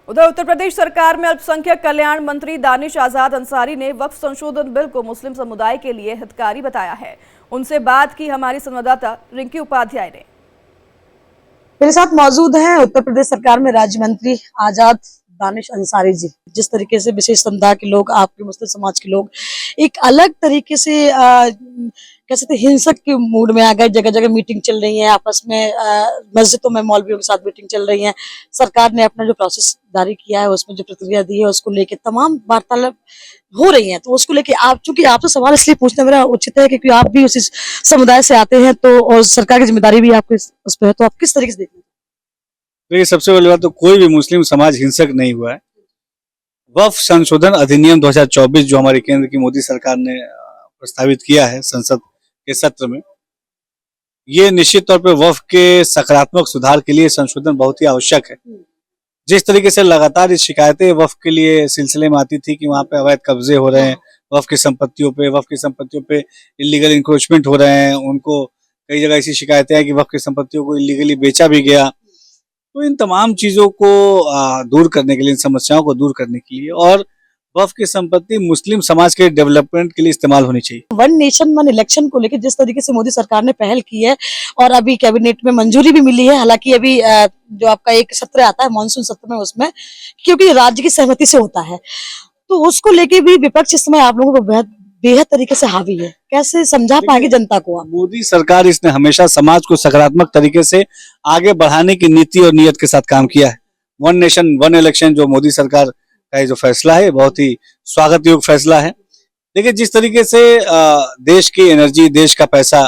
उधर उत्तर प्रदेश सरकार में अल्पसंख्यक कल्याण मंत्री दानिश आजाद अंसारी ने वक्फ संशोधन बिल को मुस्लिम समुदाय के लिए हितकारी बताया है। उनसे बात की हमारी संवाददाता रिंकी उपाध्याय ने। मेरे साथ मौजूद हैं उत्तर प्रदेश सरकार में राज्य मंत्री आजाद दानिश अंसारी जी। जिस तरीके से विशेष समुदाय के लोग, आपके मुस्लिम समाज के लोग एक अलग तरीके से कह सकते हिंसक के मूड में आ गए। जगह जगह मीटिंग चल रही है, आपस में मस्जिदों में मौलवियों के साथ मीटिंग चल रही है। सरकार ने अपना जो प्रोसेस जारी किया है, उसमें जो प्रतिक्रिया दी है, उसको लेके तमाम वार्तालाप हो रही है। तो उसको लेके आप, चूंकि आपसे सवाल इसलिए पूछना मेरा उचित है क्योंकि आप भी उसी समुदाय से आते हैं, तो और सरकार की जिम्मेदारी भी आपके उस पर है, तो आप किस तरीके से देखते हैं? देखिए, सबसे पहली बात तो कोई भी मुस्लिम समाज हिंसक नहीं हुआ है। वक्फ संशोधन अधिनियम 2024 जो हमारी केंद्र की मोदी सरकार ने प्रस्तावित किया है संसद के सत्र में, ये निश्चित तौर पर वक्फ के सकारात्मक सुधार के लिए संशोधन बहुत ही आवश्यक है। जिस तरीके से लगातार इस शिकायतें वक्फ के लिए सिलसिले में आती थी कि वहाँ पे अवैध कब्जे हो रहे हैं, वक्फ की संपत्तियों पे इलीगल इंक्रोचमेंट हो रहे हैं, उनको कई जगह ऐसी शिकायतें हैं कि वक्फ की संपत्तियों को इलीगली बेचा भी गया। तो इन तमाम चीजों को दूर करने के लिए, इन समस्याओं को दूर करने के लिए और वक्फ की संपत्ति मुस्लिम समाज के डेवलपमेंट के लिए इस्तेमाल होनी चाहिए। वन नेशन वन इलेक्शन को लेकर जिस तरीके से मोदी सरकार ने पहल की है और अभी कैबिनेट में मंजूरी भी मिली है, हालांकि अभी जो आपका एक सत्र आता है मानसून सत्र में, उसमें क्योंकि राज्य की सहमति से होता है, तो उसको लेके भी विपक्ष इस समय आप लोगों को बेहद तरीके से हावी है। कैसे समझा पाएंगे जनता को आप? मोदी सरकार इसने हमेशा समाज को सकारात्मक तरीके से आगे बढ़ाने की नीति और नियत के साथ काम किया है। वन नेशन वन इलेक्शन जो मोदी सरकार का ये जो फैसला है, बहुत ही स्वागत योग्य फैसला है। देखिए, जिस तरीके से देश की एनर्जी, देश का पैसा,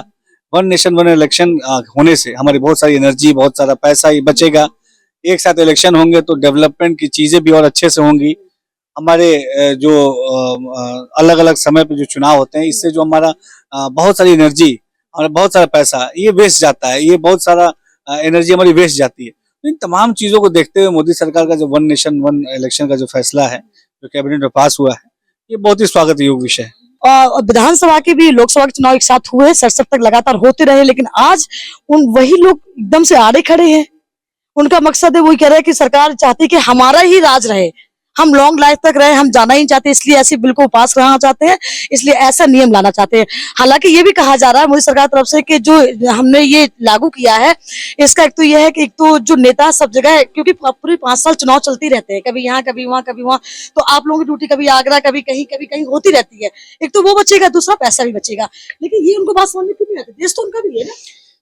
वन नेशन वन इलेक्शन होने से हमारी बहुत सारी एनर्जी, बहुत सारा पैसा ये बचेगा। एक साथ इलेक्शन होंगे तो डेवलपमेंट की चीजें भी और अच्छे से होंगी। हमारे जो अलग अलग समय पे जो चुनाव होते हैं, इससे जो हमारा बहुत सारी एनर्जी और बहुत सारा पैसा ये वेस्ट जाता है, ये बहुत सारा एनर्जी हमारी वेस्ट जाती है। तो इन तमाम चीजों को देखते हुए मोदी सरकार का जो वन नेशन वन इलेक्शन का जो फैसला है, जो कैबिनेट में पास हुआ है, ये बहुत ही स्वागत योग्य विषय है। और विधानसभा के भी, लोकसभा के चुनाव एक साथ हुए, सड़सठ तक लगातार होते रहे, लेकिन आज वही लोग एकदम से आड़े खड़े हैं। उनका मकसद है, वही कह रहे हैं कि सरकार चाहती है कि हमारा ही राज रहे, हम लॉन्ग लाइफ तक रहे, हम जाना ही चाहते हैं, इसलिए ऐसे बिल को पास कराना चाहते हैं, इसलिए ऐसा नियम लाना चाहते हैं। हालांकि ये भी कहा जा रहा है मोदी सरकार तरफ से कि जो हमने ये लागू किया है, इसका एक तो ये है कि एक तो जो नेता सब जगह, क्योंकि पूरे 5 साल चुनाव चलती रहते हैं, कभी यहाँ कभी वहाँ कभी वहाँ, तो आप लोगों की ड्यूटी कभी आगरा कभी कहीं होती रहती है। एक तो वो बचेगा, दूसरा पैसा भी बचेगा, लेकिन ये उनको बात समझ में क्यों नहीं आती? देश तो उनका भी है ना।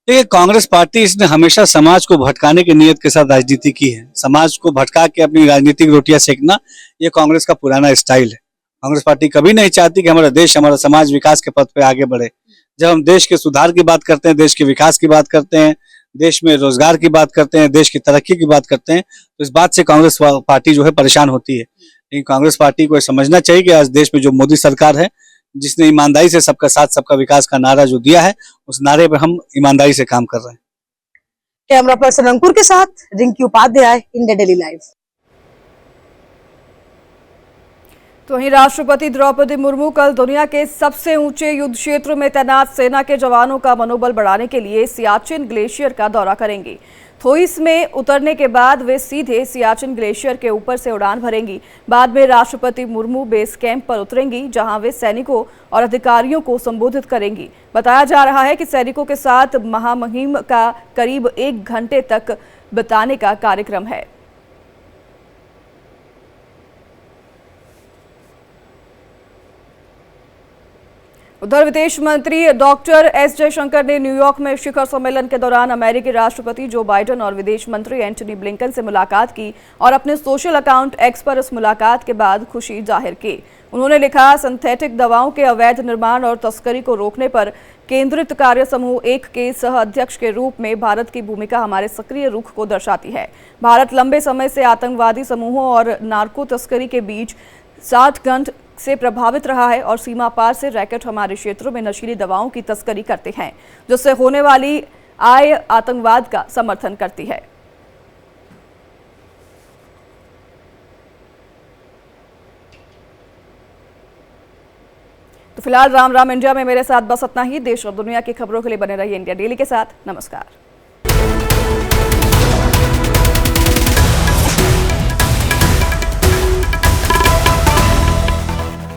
देखिए, कांग्रेस पार्टी इसने हमेशा समाज को भटकाने की नियत के साथ राजनीति की है। समाज को भटका के अपनी राजनीतिक रोटियां सेकना, ये कांग्रेस का पुराना स्टाइल है। कांग्रेस पार्टी कभी नहीं चाहती कि हमारा देश, हमारा समाज विकास के पथ पे आगे बढ़े। जब हम देश के सुधार की बात करते हैं, देश के विकास की बात करते हैं, देश में रोजगार की बात करते हैं, देश की तरक्की की बात करते हैं, तो इस बात से कांग्रेस पार्टी जो है परेशान होती है। लेकिन कांग्रेस पार्टी को समझना चाहिए कि आज देश में जो मोदी सरकार है, जिसने ईमानदारी से सबका साथ सबका विकास का नारा जो दिया है, उस नारे पर हम ईमानदारी से काम कर रहे हैं। कैमरा पर्सन अंकुर के साथ Rinki Upadhyay, India Daily Live. तो वहीं राष्ट्रपति द्रौपदी मुर्मू कल दुनिया के सबसे ऊंचे युद्ध क्षेत्र में तैनात सेना के जवानों का मनोबल बढ़ाने के लिए सियाचिन ग्लेशियर का दौरा करेंगी। थोइस में उतरने के बाद वे सीधे सियाचिन ग्लेशियर के ऊपर से उड़ान भरेंगी। बाद में राष्ट्रपति मुर्मू बेस कैंप पर उतरेंगी, जहां वे सैनिकों और अधिकारियों को संबोधित करेंगी। बताया जा रहा है कि सैनिकों के साथ महामहिम का करीब 1 घंटे तक बिताने का कार्यक्रम है। उधर विदेश मंत्री डॉक्टर एस जयशंकर ने न्यूयॉर्क में शिखर सम्मेलन के दौरान अमेरिकी राष्ट्रपति जो बाइडेन और विदेश मंत्री एंटनी ब्लिंकन से मुलाकात की और अपने सोशल अकाउंट एक्स पर इस मुलाकात के बाद खुशी जाहिर की। उन्होंने लिखा, सिंथेटिक दवाओं के अवैध निर्माण और तस्करी को रोकने पर केंद्रित कार्य समूह 1 के सह अध्यक्ष के रूप में भारत की भूमिका हमारे सक्रिय रुख को दर्शाती है। भारत लंबे समय से आतंकवादी समूहों और नार्को तस्करी के बीच 60 गंठ से प्रभावित रहा है और सीमा पार से रैकेट हमारे क्षेत्रों में नशीली दवाओं की तस्करी करते हैं, जिससे होने वाली आय आतंकवाद का समर्थन करती है। तो फिलहाल राम राम इंडिया में मेरे साथ बस इतना ही। देश और दुनिया की खबरों के लिए बने रहिए इंडिया डेली के साथ। नमस्कार।